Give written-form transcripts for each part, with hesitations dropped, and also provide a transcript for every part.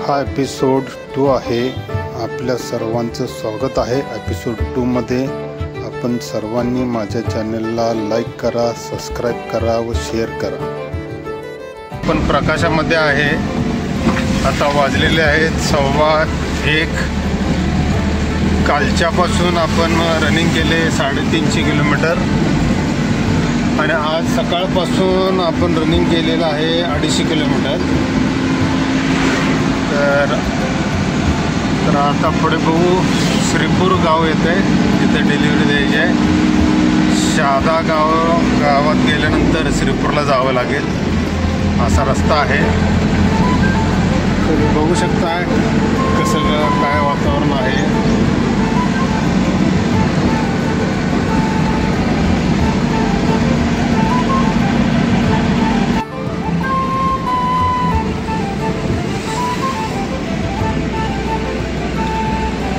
हा एपिसोड 2 आहे। आपल्या सर्वांचं स्वागत आहे। एपिसोड 2 मध्ये आपण सर्वांनी माझ्या चॅनलला लाईक करा, सबस्क्राईब करा व शेअर करा। आपण प्रकाशामध्ये आहे। आता वाजलेले आहेत 1:15। कालच्यापासून आपण रनिंग केले 350 किलोमीटर आणि आज सकाळपासून आपण रनिंग केलेलं आहे 250 किलोमीटर। तर आता पुढे बघू, श्रीपूर गाव येते, तिथे डिलिव्हरी द्यायची आहे। शहादा गावात गेल्यानंतर श्रीपूरला जावं लागेल, असा रस्ता आहे। तुम्ही बघू शकता कसं काय वातावरण आहे।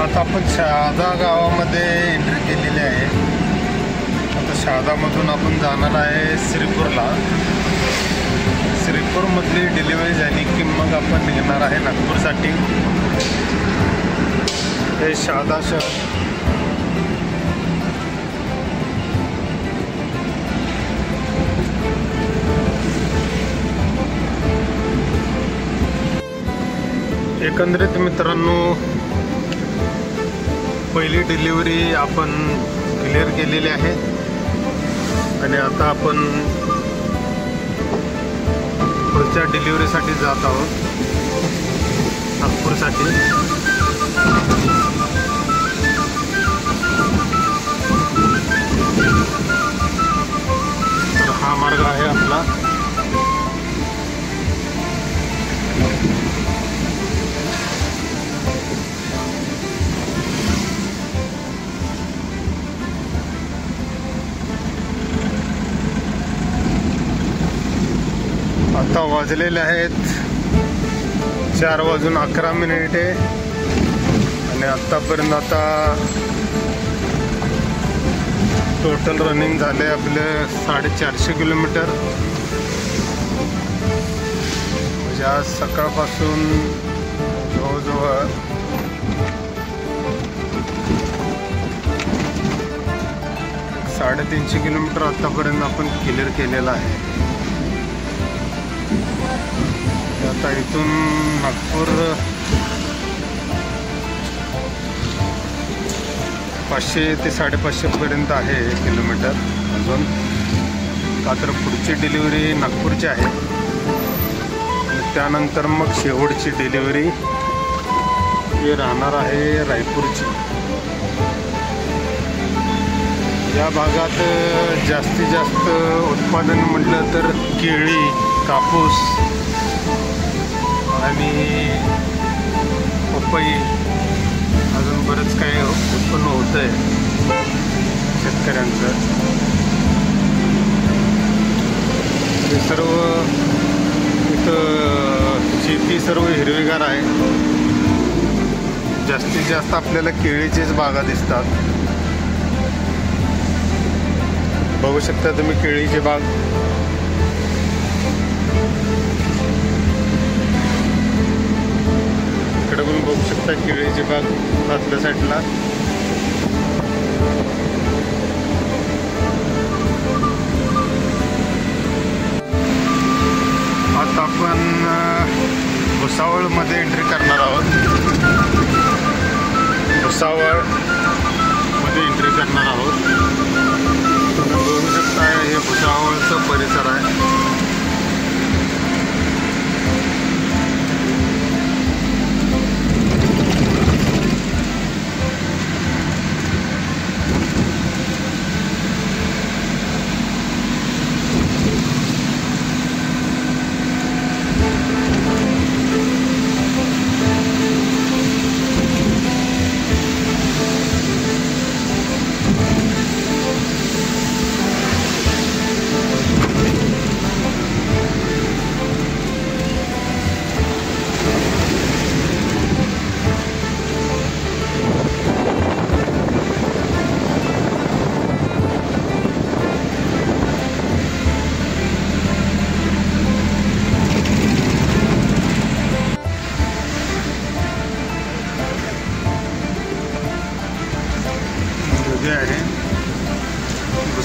आता आपण शहादा गावामध्ये एंट्री केलेली आहे। आता शहादामधून आपण जाणार आहे श्रीपूरला। श्रीपूरमधली डिलिव्हरी झाली की मग आपण निघणार आहे नागपूरसाठी। हे शहादा शहर एकंदरीत मित्रांनो, पहिली डिलिव्हरी आपण क्लिअर केलेली आहे आणि आता आपण पुढच्या डिलिव्हरीसाठी जात आहोत नागपूरसाठी। तर हा मार्ग आहे आपला। आता वाजलेले आहेत 4:11 आणि आतापर्यंत आता टोटल रनिंग झाले आपले 450 किलोमीटर। म्हणजे आज सकाळपासून जवळजवळ 350 किलोमीटर आतापर्यंत आपण क्लिअर केलेला आहे। आता इथून नागपूर 500 ते 550 पर्यंत आहे किलोमीटर अजून। का तर पुढची डिलिव्हरी नागपूरची आहे आणि त्यानंतर मग शेवटची डिलिव्हरी ही राहणार आहे रायपूरची। या भागात जास्तीत जास्त उत्पादन म्हटलं तर केळी, कापूस आणि पपई, अजून बरंच काही उत्पन्न होतं आहे शेतकऱ्यांचं। हे सर्व इथं शेती सर्व हिरवीगार आहे। जास्तीत जास्त आपल्याला केळीचेच बागा दिसतात। बघू शकता तुम्ही केळीचे बाग। इकडे पण बघू शकता केळीचे बाग आतल्या साईडला। आता आपण भुसावळमध्ये एंट्री करणार आहोत। भुसावळमध्ये एंट्री करणार आहोत। तुम्ही बघू शकता हे भुसावळचं परिसर आहे।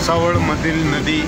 भुसावळमधील नदी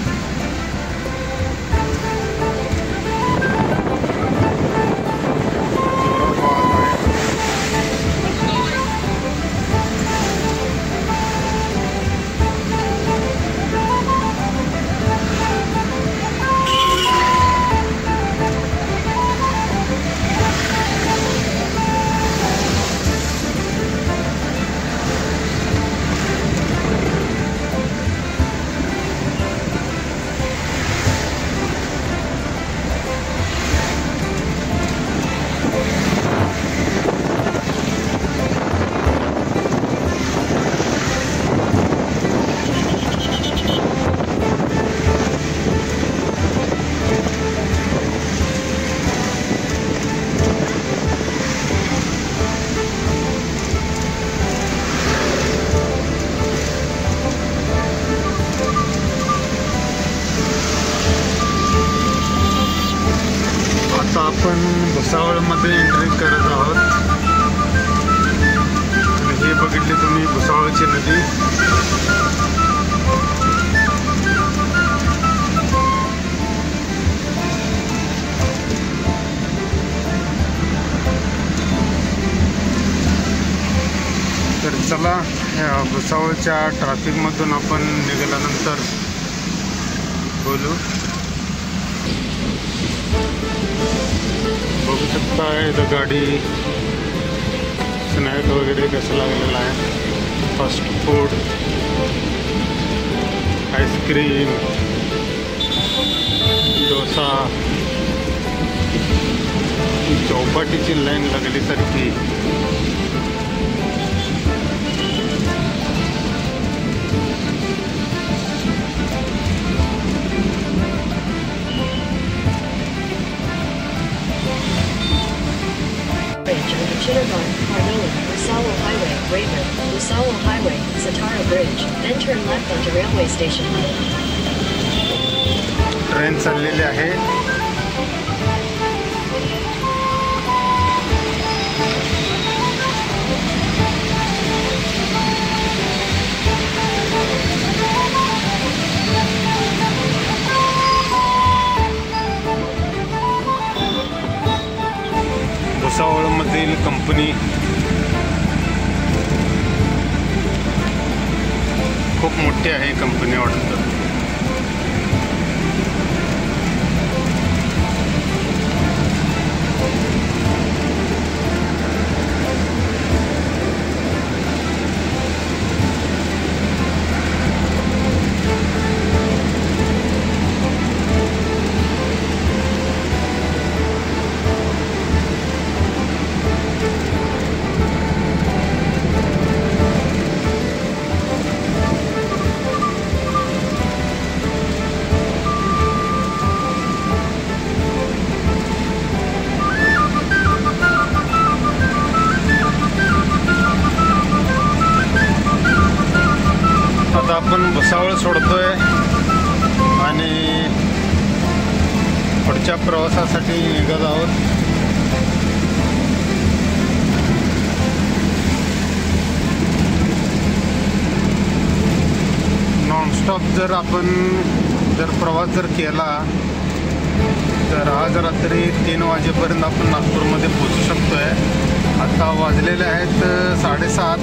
आपण भुसावळमध्ये एंट्री करत आहोत। हे बघितले तुम्ही भुसावळची नदी। तर चला भुसावळच्या ट्रॅफिकमधून आपण निघाल्यानंतर बोलू। बघू शकता इथं गाडी स्नॅक वगैरे कसं लागलेलं आहे। फास्ट फूड, आईस्क्रीम, डोसा, चौपाटीची लाईन लागल्यासारखी। Chittergarh, Harnoli, Bhusawal Highway, Raven, Bhusawal Highway, Satara Bridge, then turn left onto railway station. Train चाललेली आहे। भुसावळमधील कंपनी खूप मोठी आहे, कंपनी वाटतं। आता आपण भुसावळ सोडतोय आणि पुढच्या प्रवासासाठी निघत आहोत। नॉनस्टॉप जर आपण प्रवास केला तर आज रात्री 3 वाजेपर्यंत आपण नागपूरमध्ये पोहोचू शकतोय। आता वाजलेले आहेत 7:30।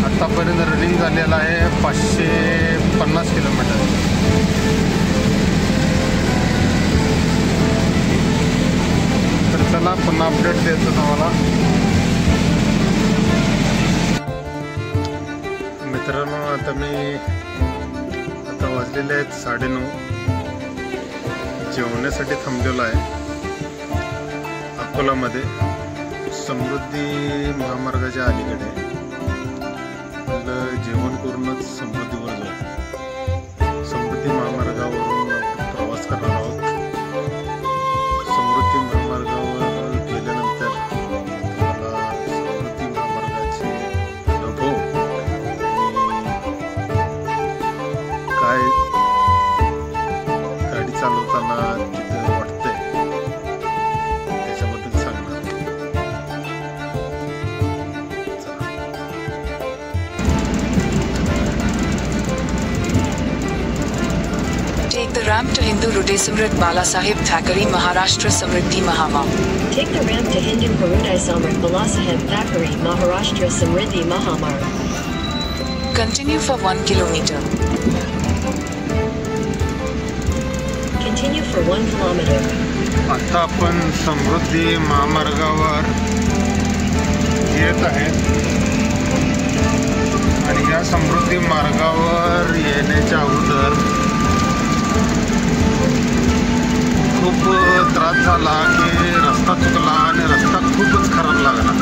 आतापर्यंत रनिंग झालेलं आहे 550 किलोमीटर। तर चला पुन्हा अपडेट देतो तुम्हाला। मित्रांनो आता वाजलेले आहेत 9:30। जेवण्यासाठी थांबलेलो आहे अकोलामध्ये, समृद्धी महामार्गाच्या अलीकडे। जेवण करूनच समृद्धीवर जाऊ। समृद्धी महामार्गावरून प्रवास करणार आहोत। समृद्धी महामार्गावर गेल्यानंतर तुम्हाला समृद्धी महामार्गाचे अनुभव काय गाडी चालवताना तिथं वाटतंय त्याच्याबद्दल सांगणार। ramp to Hindu Hruday Samrit Balasaheb Thackeray Maharashtra Samriddhi Mahamarg. Take the ramp to Hindu Hruday Samrit Balasaheb Thackeray Maharashtra Samriddhi Mahamarg. Continue for 1 kilometer. Continue for 1 kilometer. आता आपण समृद्धी महामार्गावर येत आहे आणि या समृद्धी मार्गावर येण्याच्या अगोदर खूप त्रास झाला की रस्ता चुकला आणि रस्ता खूपच खराब लागला.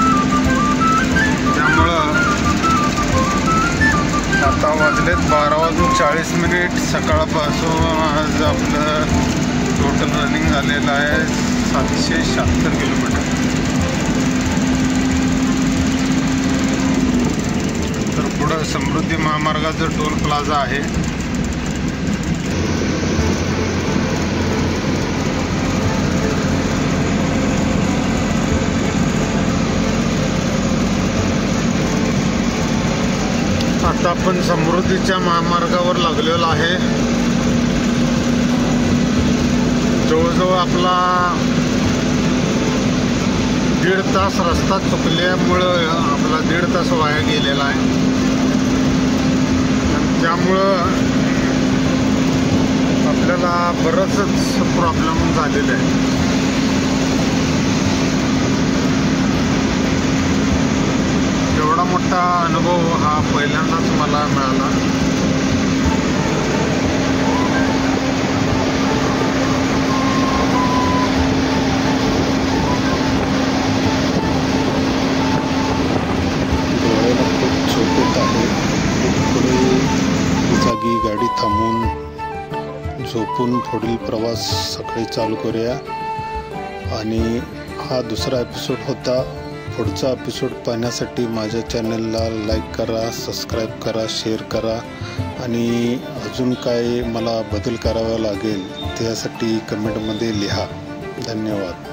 त्यामुळं आता वाजलेत 12:40. सकाळपासून आज आपलं टोटल रनिंग झालेलं आहे 776 किलोमीटर. तर पुढं समृद्धी महामार्गाचं टोल प्लाझा आहे. आता आपण समृद्धीच्या महामार्गावर लागलेलो आहे. जवळजवळ आपला 1.5 तास रस्ता चुकल्यामुळं आपला 1.5 तास वाया गेलेला आहे. त्यामुळं आपल्याला बरंचच प्रॉब्लेम झालेले आहे. एवढा मोठा अनुभव हा पहिल्यांदाच मला मिळाला. डोळ्याला खूप झोप येत आहे. पुढे जागी गाडी थांबवून झोपून पुढील प्रवास सकाळी चालू करूया. आणि हा दुसरा एपिसोड होता. पुढचा एपिसोड पाहण्यासाठी माझ्या चॅनलला लाईक करा, सबस्क्राईब करा, शेअर करा आणि अजून काय मला बदल करावा लागेल त्यासाठी कमेंटमध्ये लिहा. धन्यवाद.